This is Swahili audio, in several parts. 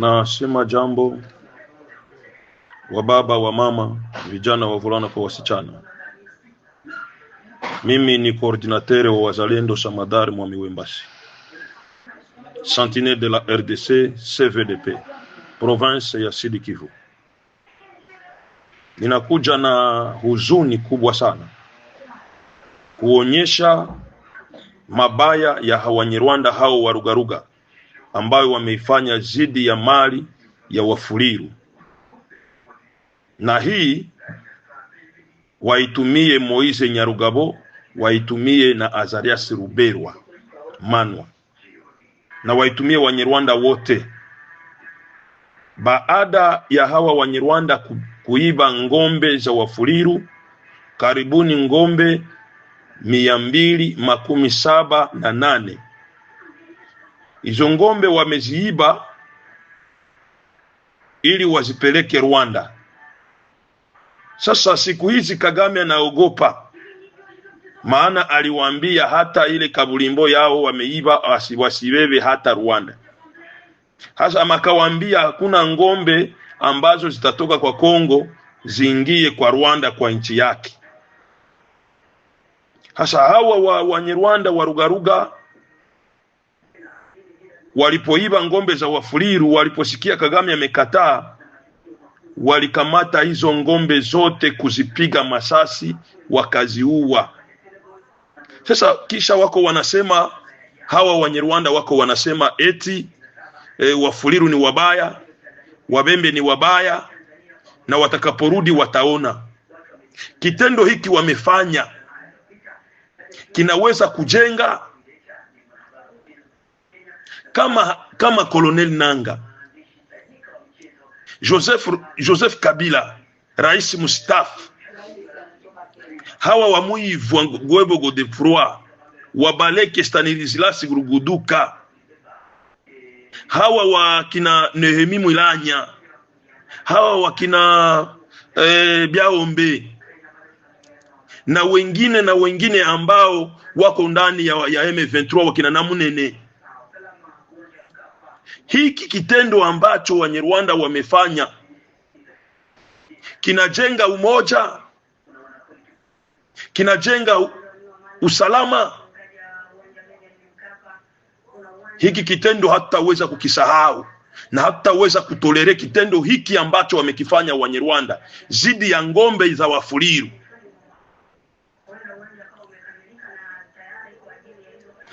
Na sema jambo wa baba wa mama, vijana wavulana kwa wasichana. Mimi ni coordinateur wa Wazalendo Samadari Mwami Wembasi, sentinelle de la RDC CVDP, province ya Sud Kivu. Ninakuja na huzuni kubwa sana kuonyesha mabaya ya Wanyarwanda hao warugaruga ambayo wameifanya zidi ya mali ya Wafuliru, na hii waitumie Moise Nyarugabo, waitumie na Azarias Ruberwa Manwa, na waitumie Wanyarwanda wote. Baada ya hawa Wanyarwanda kuiba ngombe za Wafuliru, karibuni ngombe 278, hizo ngombe wameziiba ili wazipeleke Rwanda. Sasa siku hizi Kagame anaogopa, maana aliwaambia hata ile kabulimbo yao wameiba wasibebe hata Rwanda. Hasa makawaambia hakuna ngombe ambazo zitatoka kwa Kongo ziingie kwa Rwanda kwa nchi yake. Hasa hawa Wanyarwanda warugaruga walipoiba ngombe za Wafuliru, waliposikia Kagame amekataa, walikamata hizo ngombe zote kuzipiga masasi wakaziua. Sasa kisha wako wanasema, hawa Wanyarwanda wako wanasema eti Wafuliru ni wabaya, Wabembe ni wabaya, na watakaporudi wataona. Kitendo hiki wamefanya kinaweza kujenga kama Colonel Nanga, Joseph Kabila, rais mustafa, hawa wa Muivu Gwebo Godefroid, Wabaleke Stanislas Guruguduka, hawa wa kina Nehemi Mwilanya, hawa wa kina Biaombe na wengine ambao wako ndani ya M23, wakina Namunene. Hiki kitendo ambacho Wanyarwanda wamefanya kinajenga umoja, kinajenga usalama. Hiki kitendo hatutaweza kukisahau na hatutaweza kutolere kitendo hiki ambacho wamekifanya Wanyarwanda zidi ya ngombe za Wafuliru.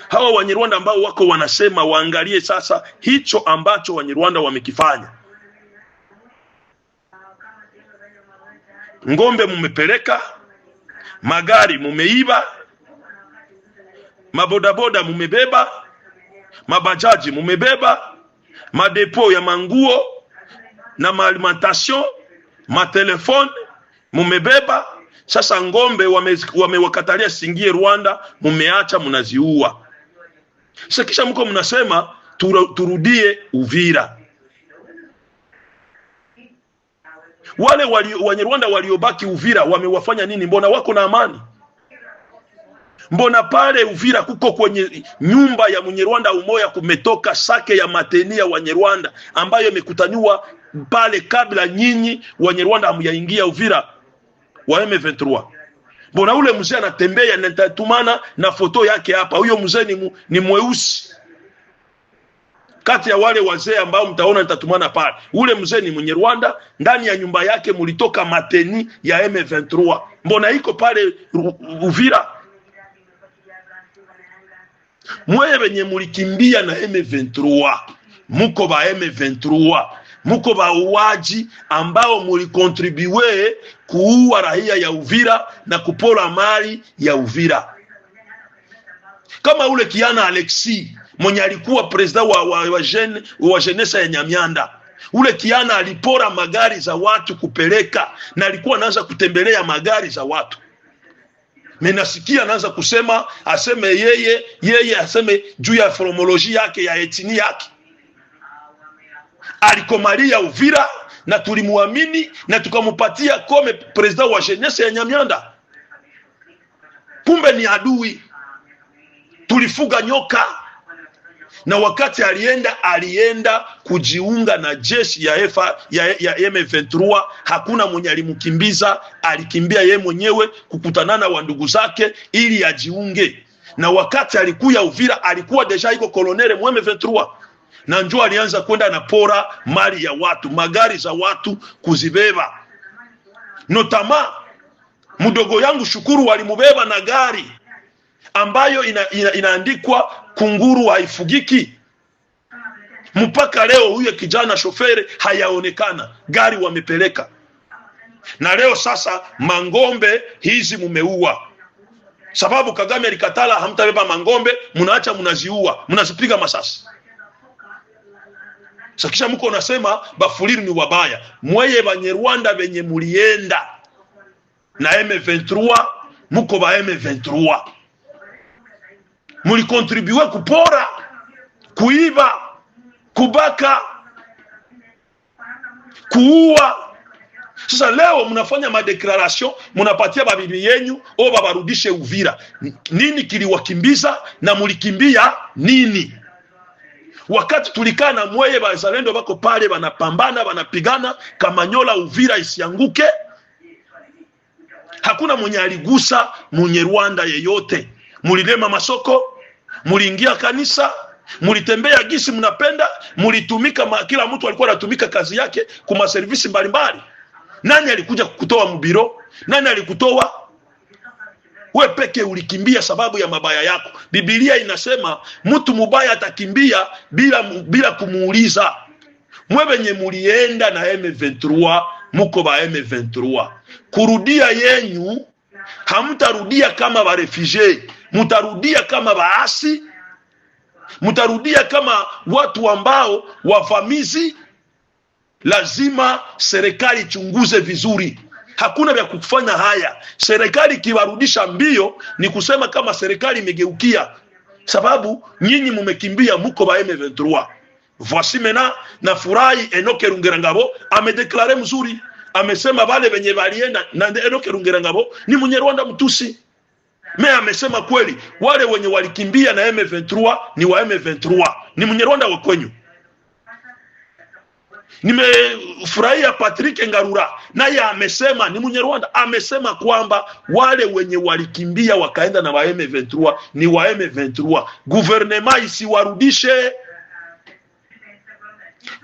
Hawa Wanyarwanda ambao wako wanasema waangalie sasa hicho ambacho Wanyarwanda wamekifanya. Ngombe mumepeleka, magari mumeiba, mabodaboda mumebeba, mabajaji mumebeba, madepo ya manguo na maalimentation, matelefone mumebeba. Sasa ngombe wamewakatalia singie Rwanda, mumeacha munaziua. Sasa kisha mko mnasema turudie Uvira. Wale Wanyarwanda waliobaki Uvira wamewafanya nini? Mbona wako na amani? Mbona pale Uvira kuko kwenye nyumba ya Mnyarwanda umoya kumetoka sake ya matenia Wanyarwanda ambayo imekutaniwa pale kabla nyinyi Wanyarwanda hamyaingia Uvira wa M23. Mbona ule mzee anatembea, nitatumana na foto yake hapa. Huyo mzee ni mweusi. Kati ya wale wazee ambao mtaona nitatumana pale, ule mzee ni Mnyarwanda, ndani ya nyumba yake mulitoka mateni ya M23. Mbona iko pale Uvira? Mwewe wenye mulikimbia na M23, muko ba M23, muko ba uwaji ambao mulikontribue kuua raia ya Uvira na kupola mali ya Uvira. Kama ule Kiana Alexi mwenye alikuwa president wa jeunesse ya Nyamyanda, ule Kiana alipora magari za watu kupeleka, na alikuwa anaanza kutembelea magari za watu. Menasikia anaanza kusema, aseme yeye aseme juu ya formology yake ya etini yake. Alikomalia Uvira na tulimuamini na tukamupatia kome president wa jeunesse ya Nyamyanda. Kumbe ni adui. Tulifuga nyoka. na wakati alienda kujiunga na jeshi ya M23, hakuna mwenye alimkimbiza, alikimbia yeye mwenyewe kukutanana wa ndugu zake ili ajiunge. Na wakati alikuya Uvira alikuwa deja iko kolonele mu M23, na njoo alianza kwenda na pora mali ya watu, magari za watu kuzibeba. Notama mdogo yangu Shukuru walimubeba na gari ambayo inaandikwa kunguru haifugiki. Mpaka leo huyo kijana shofere hayaonekana, gari wamepeleka. Na leo sasa mangombe hizi mumeua, sababu Kagame alikatala hamtabeba mangombe, munaacha munaziua, munazipiga masasi. Sakisha mko unasema Bafuliru ni wabaya. Mweye Banyarwanda benye mulienda na M23, muko ba M23 mulikontribue kupora, kuiba, kubaka, kuua. Sasa leo mnafanya madeklarasyon, mnapatia babibi yenyu o babarudishe Uvira. Nini kiliwakimbiza na mulikimbia nini? Wakati tulikaa na Mweye bazalendo bako pale banapambana, banapigana Kamanyola Uvira isianguke, hakuna mwenye aligusa Munyarwanda yeyote. Mulilema masoko, muliingia kanisa, mulitembea gisi mnapenda, mulitumika, kila mtu alikuwa anatumika kazi yake kuma servisi mbalimbali. Nani alikuja kukutoa mubiro? Nani alikutoa? We peke ulikimbia sababu ya mabaya yako. Biblia inasema mtu mubaya atakimbia bila kumuuliza. Mwebenye mulienda na M23, muko ba M23. Kurudia yenyu, hamtarudia kama ba refugee, mutarudia kama baasi, mutarudia kama watu ambao wavamizi. Lazima serikali chunguze vizuri. Hakuna vya kufanya haya. Serikali kiwarudisha mbio ni kusema kama serikali imegeukia, sababu nyinyi mumekimbia, muko ba M23. Voici maintenant na furahi Enoke Rungerangabo amedeklare mzuri, amesema wale wenye walienda na Enoke Rungerangabo ni Munyarwanda mtusi. Amesema kweli wale wenye walikimbia na M23 ni wa M23, ni Munyarwanda wa kwenyu. Nimefurahia Patrick Ngarura naye amesema ni Munyarwanda, amesema kwamba wale wenye walikimbia wakaenda na wa M23 ni wa M23. Gouvernement isiwarudishe.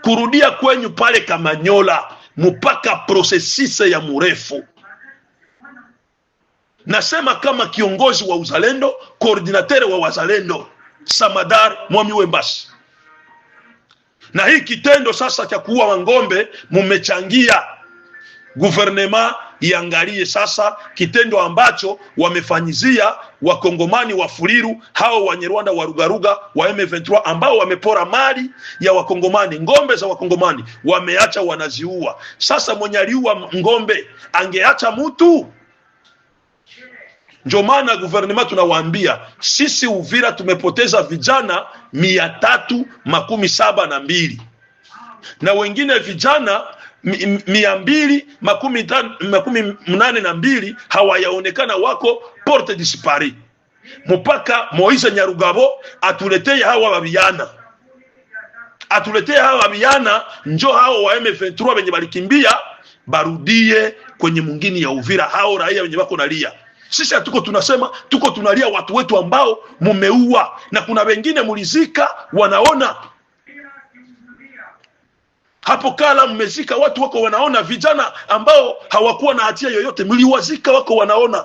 Kurudia kwenyu pale Kamanyola mpaka prosesise ya murefu. Nasema kama kiongozi wa uzalendo, koordinatere wa wazalendo Samadar Mwami Wembasi. Na hii kitendo sasa cha kuua wangombe mumechangia. Gouvernement iangalie sasa kitendo ambacho wamefanyizia wakongomani wa Fuliru, hao Wanyarwanda wa Rugaruga wa M23 ambao wamepora mali ya wakongomani, ngombe za wakongomani wameacha wanaziua. Sasa mwenye aliua ngombe angeacha mtu? Ndio maana gouvernement tunawaambia sisi Uvira tumepoteza vijana 372 na wengine vijana 282 hawayaonekana, wako porte dispari. Mpaka Moise Nyarugabo atuletee hawa wabiana, njo hao wa M23 wenye walikimbia barudie kwenye mungini ya Uvira, hao raia wenye wako nalia. Sisi hatuko tunasema, tuko tunalia watu wetu ambao mumeua, na kuna wengine mulizika wanaona. Hapo kala mmezika watu wako wanaona, vijana ambao hawakuwa na hatia yoyote mliwazika wako wanaona.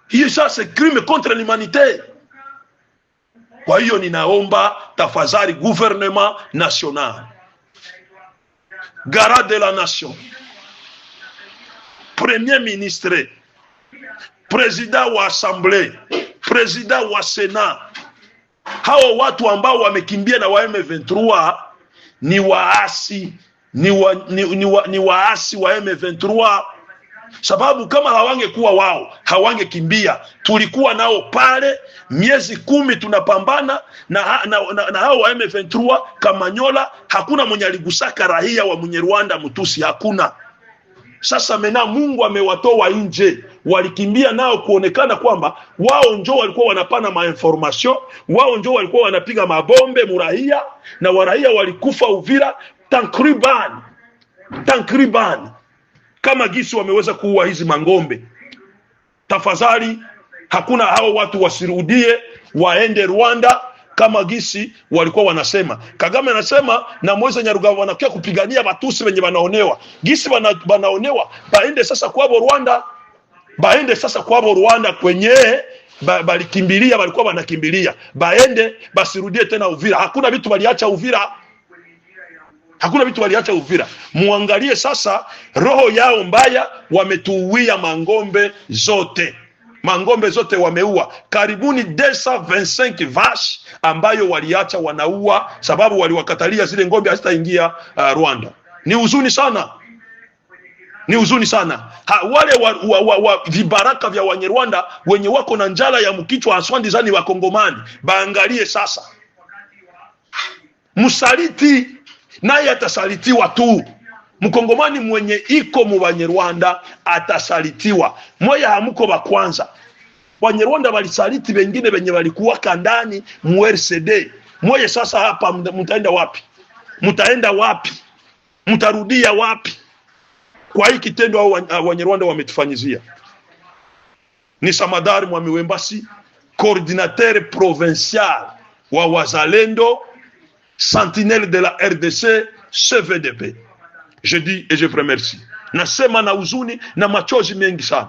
Hiyo sasa crime contre l'humanité. Kwa hiyo ninaomba tafadhali gouvernement national, garant de la nation, premier ministre, président wa assemblée, président wa sénat, hao watu ambao wamekimbia na wa M23 ni waasi, ni waasi wa M23. Sababu kama hawangekuwa wao hawangekimbia. Tulikuwa nao pale miezi 10 tunapambana na hao wa M23 Kamanyola, hakuna mwenye aligusaka raia wa Munyarwanda mtusi, hakuna. Sasa mena Mungu amewatoa nje, walikimbia nao kuonekana kwamba wao njo walikuwa wanapana mainformation, wao njo walikuwa wanapiga mabombe murahia, na warahia walikufa Uvira takriban kama gisi wameweza kuua hizi mangombe. Tafadhali, hakuna hao watu wasirudie, waende Rwanda kama gisi walikuwa wanasema. Kagame anasema na Moise Nyarugabo wanakuja kupigania Batusi wenye wanaonewa. Gisi wanaonewa, baende sasa kwabo Rwanda. Baende sasa kwabo Rwanda kwenye balikimbilia, walikuwa wanakimbilia. Baende, basirudie tena Uvira. Hakuna vitu waliacha Uvira. Hakuna vitu waliacha Uvira. Muangalie sasa roho yao mbaya, wametuuia mangombe zote. Mangombe zote wameua. Karibuni 225 vache ambayo waliacha wanaua, sababu waliwakatalia zile ngombe hazitaingia Rwanda. Ni huzuni sana. Ni huzuni sana. Wale vibaraka vya Wanyarwanda wenye wako na njala ya mkichwa aswandi zani wa Kongomani, baangalie sasa. Msaliti naye atasalitiwa tu. Mkongomani mwenye iko mu Banyarwanda atasalitiwa. Moya hamuko ba kwanza. Banyarwanda walisaliti wengine wenye walikuwa kandani mu RCD. Moya sasa hapa mtaenda wapi? Mtaenda wapi? Mtarudia wapi? Kwa hiki kitendo au Wanyarwanda wametufanyizia. Ni Samadari Mwamiwembasi, coordinateur provincial wa Wazalendo, sentinelle de la RDC, CVDP. Je dis et je remercie. Nasema na huzuni na machozi mengi sana.